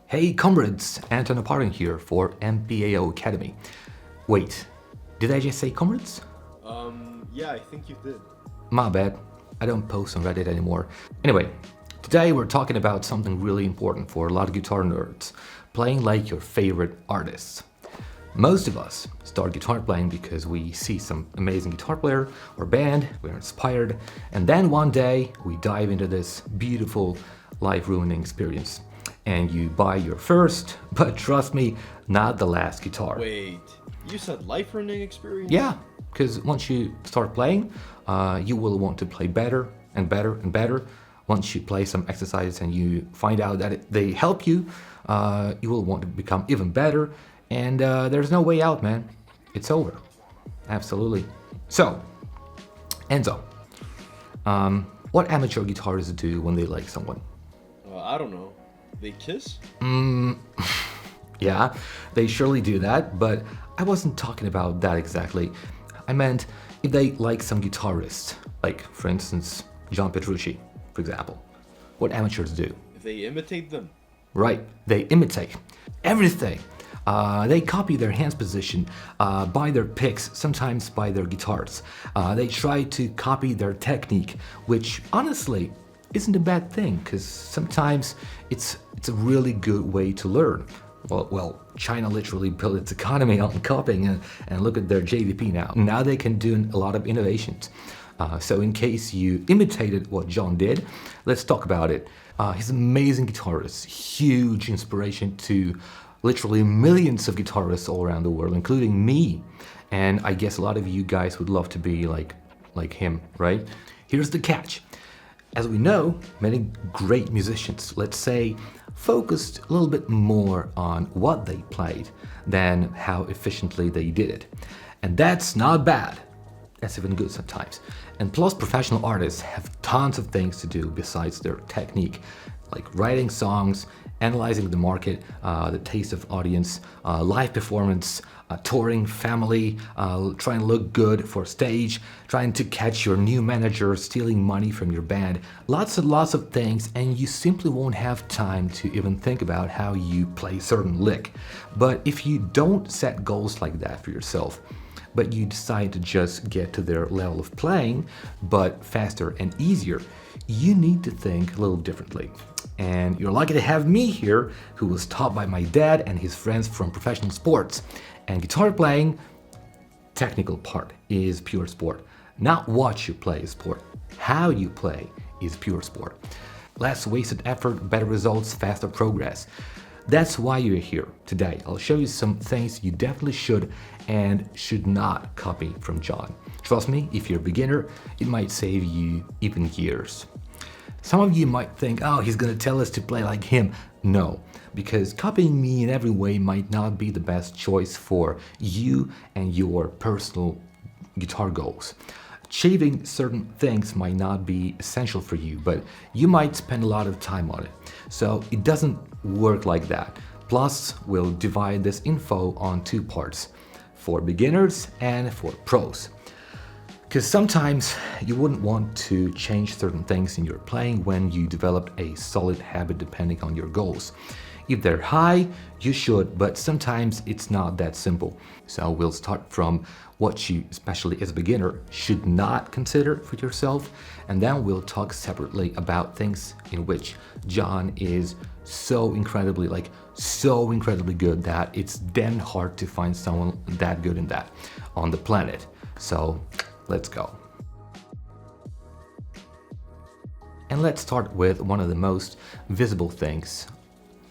Hey comrades, Anton Oparin here for MPAO Academy. Wait, did I just say comrades? Yeah, I think you did. My bad, I don't post on Reddit anymore. Anyway, today we're talking about something really important for a lot of guitar nerds, playing like your favorite artists. Most of us start guitar playing because we see some amazing guitar player or band, we're inspired, and then one day we dive into this beautiful life-ruining experience. And you buy your first, but trust me, not the last guitar. Wait, you said life-ruining experience? Yeah, because once you start playing, you will want to play better and better and better. Once you play some exercises and you find out that they help you, you will want to become even better. And there's no way out, man. It's over. Absolutely. So, Enzo, what amateur guitarists do when they like someone? I don't know. They kiss? Yeah, they surely do that, but I wasn't talking about that exactly. I meant if they like some guitarist, like for instance, John Petrucci, for example. What amateurs do? If they imitate them? Right, they imitate everything. They copy their hands position by their picks, sometimes by their guitars. They try to copy their technique, which honestly isn't a bad thing, because sometimes it's a really good way to learn. Well, China literally built its economy on copying, and look at their GDP now. Now they can do a lot of innovations. So in case you imitated what John did, let's talk about it. He's an amazing guitarist, huge inspiration to literally millions of guitarists all around the world, including me. And I guess a lot of you guys would love to be like him, right? Here's the catch. As we know, many great musicians, let's say, focused a little bit more on what they played than how efficiently they did it. And that's not bad. That's even good sometimes. And plus, professional artists have tons of things to do besides their technique, like writing songs, analyzing the market, the taste of audience, live performance, touring, family, trying to look good for stage, trying to catch your new manager stealing money from your band. Lots and lots of things, and you simply won't have time to even think about how you play a certain lick. But if you don't set goals like that for yourself, but you decide to just get to their level of playing, but faster and easier, you need to think a little differently. And you're lucky to have me here, who was taught by my dad and his friends from professional sports. And guitar playing, technical part, is pure sport. Not what you play is sport. How you play is pure sport. Less wasted effort, better results, faster progress. That's why you're here today. I'll show you some things you definitely should and should not copy from John. Trust me, if you're a beginner, it might save you even years. Some of you might think, oh, he's gonna tell us to play like him. No, because copying me in every way might not be the best choice for you and your personal guitar goals. Achieving certain things might not be essential for you, but you might spend a lot of time on it. So it doesn't work like that. Plus, we'll divide this info on two parts, for beginners and for pros. Because sometimes you wouldn't want to change certain things in your playing when you developed a solid habit depending on your goals. If they're high, you should, but sometimes it's not that simple. So we'll start from what you, especially as a beginner, should not consider for yourself, and then we'll talk separately about things in which John is so incredibly good that it's damn hard to find someone that good in that on the planet. So let's go. And let's start with one of the most visible things: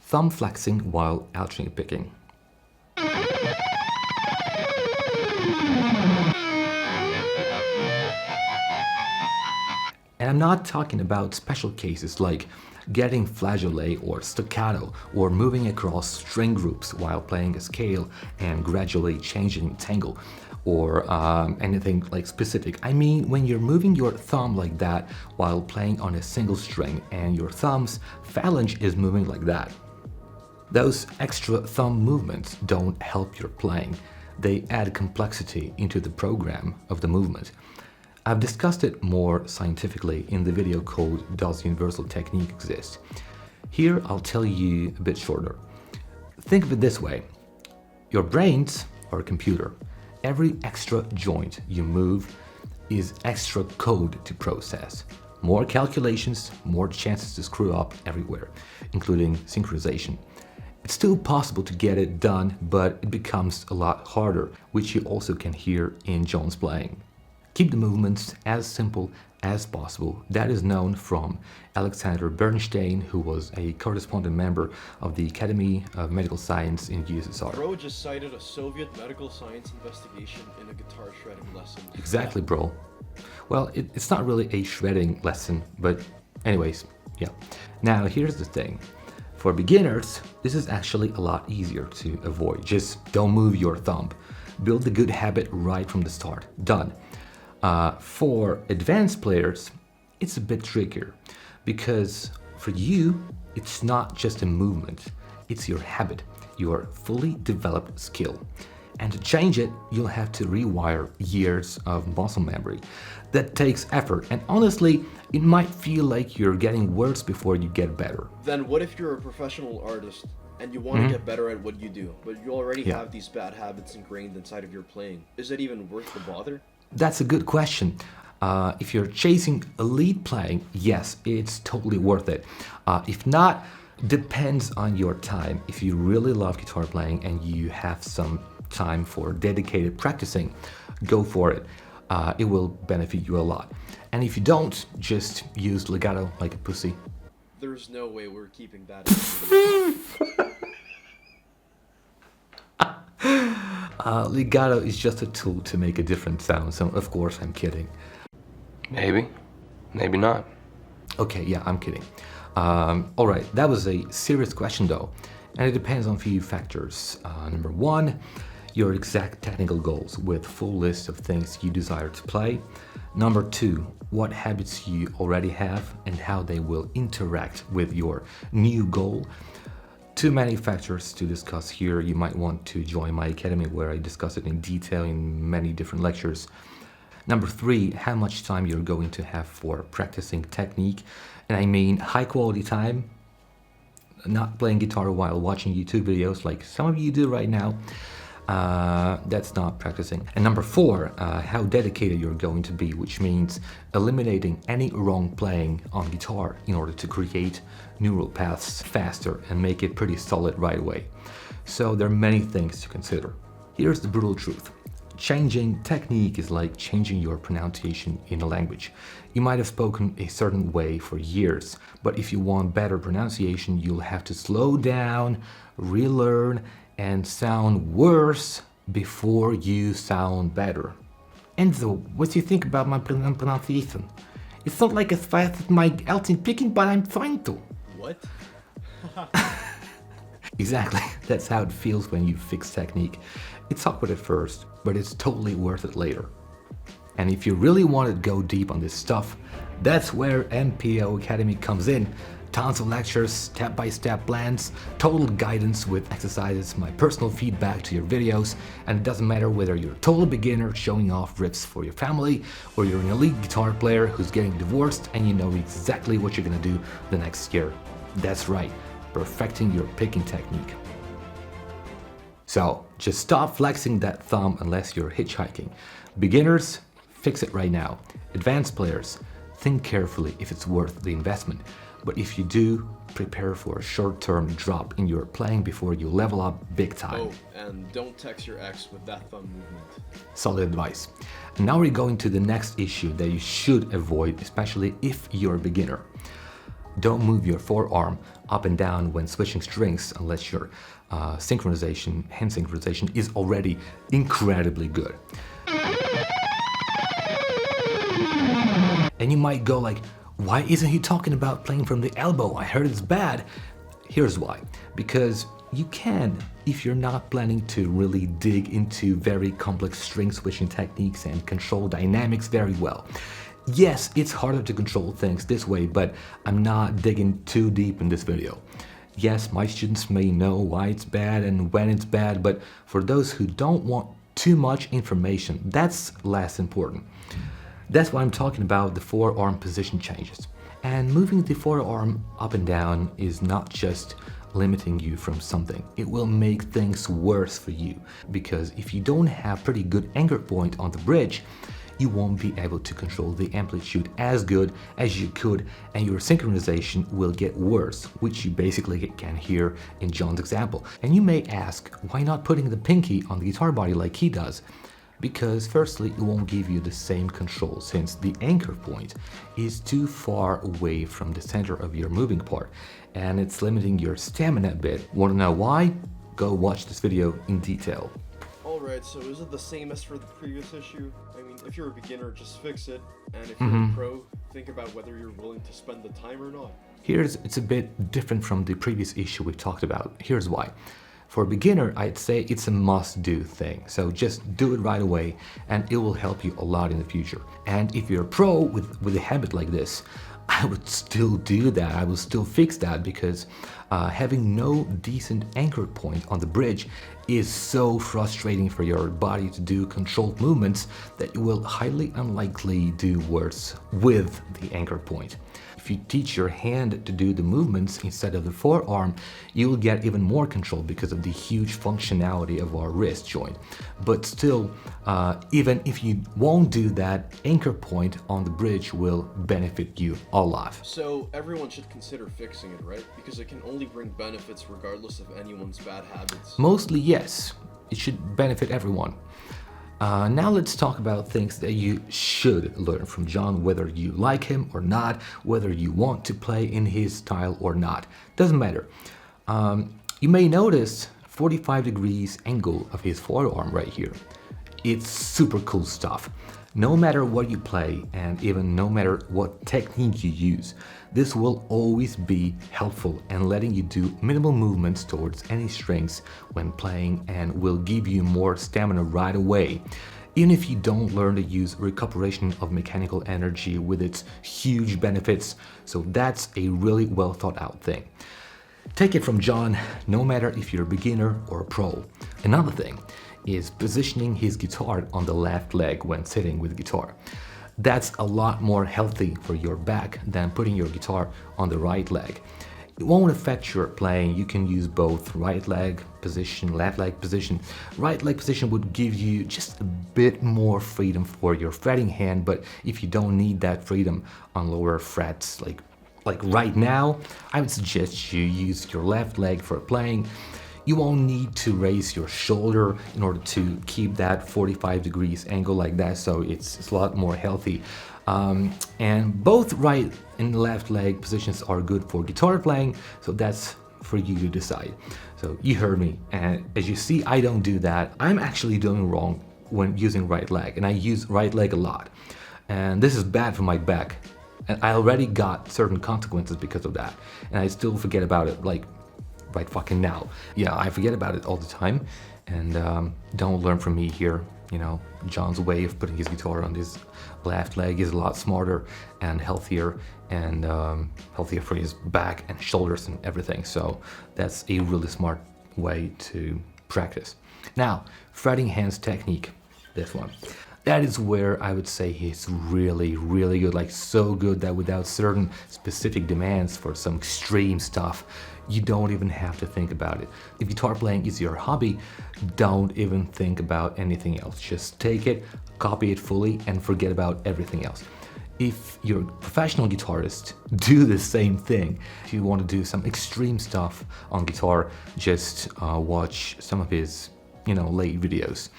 thumb flexing while alternate picking. And I'm not talking about special cases like getting flageolet or staccato or moving across string groups while playing a scale and gradually changing its angle or anything like specific. I mean when you're moving your thumb like that while playing on a single string and your thumb's phalange is moving like that. Those extra thumb movements don't help your playing. They add complexity into the program of the movement. I've discussed it more scientifically in the video called Does Universal Technique Exist? Here I'll tell you a bit shorter. Think of it this way. Your brains are a computer. Every extra joint you move is extra code to process. More calculations, more chances to screw up everywhere, including synchronization. It's still possible to get it done, but it becomes a lot harder, which you also can hear in John's playing. Keep the movements as simple as possible. That is known from Alexander Bernstein, who was a corresponding member of the Academy of Medical Science in USSR. Bro just cited a Soviet medical science investigation in a guitar shredding lesson. Exactly, bro. Well, it's not really a shredding lesson, but anyways, yeah. Now, here's the thing. For beginners, this is actually a lot easier to avoid. Just don't move your thumb. Build the good habit right from the start. Done. For advanced players, it's a bit trickier because for you, it's not just a movement, it's your habit, your fully developed skill. And to change it, you'll have to rewire years of muscle memory. That takes effort, and honestly, it might feel like you're getting worse before you get better. Then what if you're a professional artist and you want to get better at what you do, but you already have these bad habits ingrained inside of your playing? Is it even worth the bother? That's a good question. If you're chasing elite playing, yes, it's totally worth it. If not, depends on your time. If you really love guitar playing and you have some time for dedicated practicing, go for it. It will benefit you a lot. And if you don't, just use legato like a pussy. There's no way we're keeping that in. Legato is just a tool to make a different sound, so of course I'm kidding. Maybe, maybe not. Okay, yeah, I'm kidding. Alright, that was a serious question though, and it depends on a few factors. Number one, your exact technical goals with full list of things you desire to play. Number two, what habits you already have and how they will interact with your new goal. Too many factors to discuss here. You might want to join my academy where I discuss it in detail in many different lectures. Number three, how much time you're going to have for practicing technique. And I mean high quality time, not playing guitar while watching YouTube videos like some of you do right now. That's not practicing. And number four, how dedicated you're going to be, which means eliminating any wrong playing on guitar in order to create neural paths faster and make it pretty solid right away. So there are many things to consider. Here's the brutal truth. Changing technique is like changing your pronunciation in a language. You might have spoken a certain way for years, but if you want better pronunciation, you'll have to slow down, relearn, and sound worse before you sound better. Enzo, what do you think about my pronunciation? It's not like as fast as my Elton picking, but I'm trying to. What? Exactly, that's how it feels when you fix technique. It's awkward at first, but it's totally worth it later. And if you really want to go deep on this stuff, that's where MPO Academy comes in. Tons of lectures, step-by-step plans, total guidance with exercises, my personal feedback to your videos, and it doesn't matter whether you're a total beginner showing off riffs for your family, or you're an elite guitar player who's getting divorced and you know exactly what you're gonna do the next year. That's right, perfecting your picking technique. So, just stop flexing that thumb unless you're hitchhiking. Beginners, fix it right now. Advanced players, think carefully if it's worth the investment. But if you do, prepare for a short-term drop in your playing before you level up big time. Oh, and don't text your ex with that thumb movement. Solid advice. And now we're going to the next issue that you should avoid, especially if you're a beginner. Don't move your forearm up and down when switching strings unless your hand synchronization is already incredibly good. And you might go like, why isn't he talking about playing from the elbow? I heard it's bad. Here's why. Because you can, if you're not planning to really dig into very complex string switching techniques and control dynamics very well. Yes, it's harder to control things this way, but I'm not digging too deep in this video. Yes, my students may know why it's bad and when it's bad, but for those who don't want too much information, that's less important. That's why I'm talking about the forearm position changes. And moving the forearm up and down is not just limiting you from something. It will make things worse for you, because if you don't have pretty good anchor point on the bridge, you won't be able to control the amplitude as good as you could, and your synchronization will get worse, which you basically can hear in John's example. And you may ask, why not putting the pinky on the guitar body like he does? Because firstly, it won't give you the same control, since the anchor point is too far away from the center of your moving part, and it's limiting your stamina a bit. Want to know why? Go watch this video in detail. Alright, so is it the same as for the previous issue? I mean, if you're a beginner, just fix it, and if you're a pro, think about whether you're willing to spend the time or not. It's a bit different from the previous issue we talked about. Here's why. For a beginner, I'd say it's a must-do thing, so just do it right away and it will help you a lot in the future. And if you're a pro with a habit like this, I would still do that, I will still fix that, because having no decent anchor point on the bridge is so frustrating for your body to do controlled movements that you will highly unlikely do worse with the anchor point. If you teach your hand to do the movements instead of the forearm, you will get even more control because of the huge functionality of our wrist joint. But still, even if you won't do that, anchor point on the bridge will benefit you a lot. So everyone should consider fixing it, right? Because it can only bring benefits regardless of anyone's bad habits. Mostly yes, it should benefit everyone. Now let's talk about things that you should learn from John, whether you like him or not, whether you want to play in his style or not. Doesn't matter. You may notice 45 degrees angle of his forearm right here. It's super cool stuff. No matter what you play, and even no matter what technique you use, this will always be helpful in letting you do minimal movements towards any strings when playing, and will give you more stamina right away, even if you don't learn to use recuperation of mechanical energy with its huge benefits. So that's a really well thought out thing. Take it from John, no matter if you're a beginner or a pro. Another thing is positioning his guitar on the left leg when sitting with guitar. That's a lot more healthy for your back than putting your guitar on the right leg. It won't affect your playing. You can use both right leg position, left leg position. Right leg position would give you just a bit more freedom for your fretting hand, but if you don't need that freedom on lower frets, like right now, I would suggest you use your left leg for playing. You won't need to raise your shoulder in order to keep that 45 degrees angle like that, so it's a lot more healthy. And both right and left leg positions are good for guitar playing, so that's for you to decide. So you heard me, and as you see, I don't do that. I'm actually doing wrong when using right leg, and I use right leg a lot. And this is bad for my back, and I already got certain consequences because of that, and I still forget about it, like right fucking now. Yeah, I forget about it all the time, and don't learn from me here. You know, John's way of putting his guitar on his left leg is a lot smarter and healthier, and healthier for his back and shoulders and everything. So that's a really smart way to practice. Now, fretting hands technique, this one. That is where I would say he's really, really good, like so good that without certain specific demands for some extreme stuff, you don't even have to think about it. If guitar playing is your hobby, don't even think about anything else. Just take it, copy it fully, and forget about everything else. If you're a professional guitarist, do the same thing. If you want to do some extreme stuff on guitar, just watch some of his, late videos.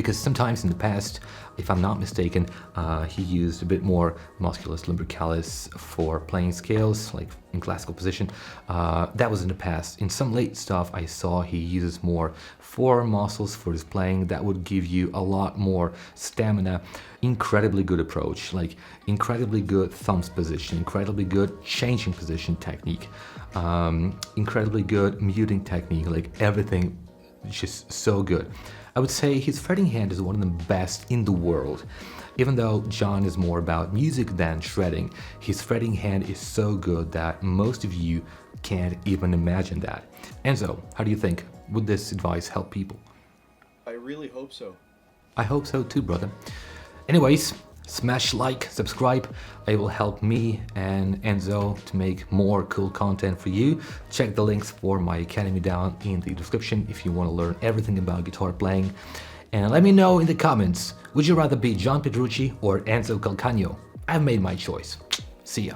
because sometimes in the past, if I'm not mistaken, he used a bit more musculus lumbricalis for playing scales, like in classical position. That was in the past. In some late stuff I saw he uses more forearm muscles for his playing. That would give you a lot more stamina. Incredibly good approach, like incredibly good thumbs position, incredibly good changing position technique, incredibly good muting technique, like everything just so good. I would say his fretting hand is one of the best in the world. Even though John is more about music than shredding, his fretting hand is so good that most of you can't even imagine that. Enzo, how do you think? Would this advice help people? I really hope so. I hope so too, brother. Anyways, smash like, subscribe. It will help me and Enzo to make more cool content for you. Check the links for my academy down in the description if you want to learn everything about guitar playing. And let me know in the comments, would you rather be John Petrucci or Enzo Calcagno? I've made my choice. See ya.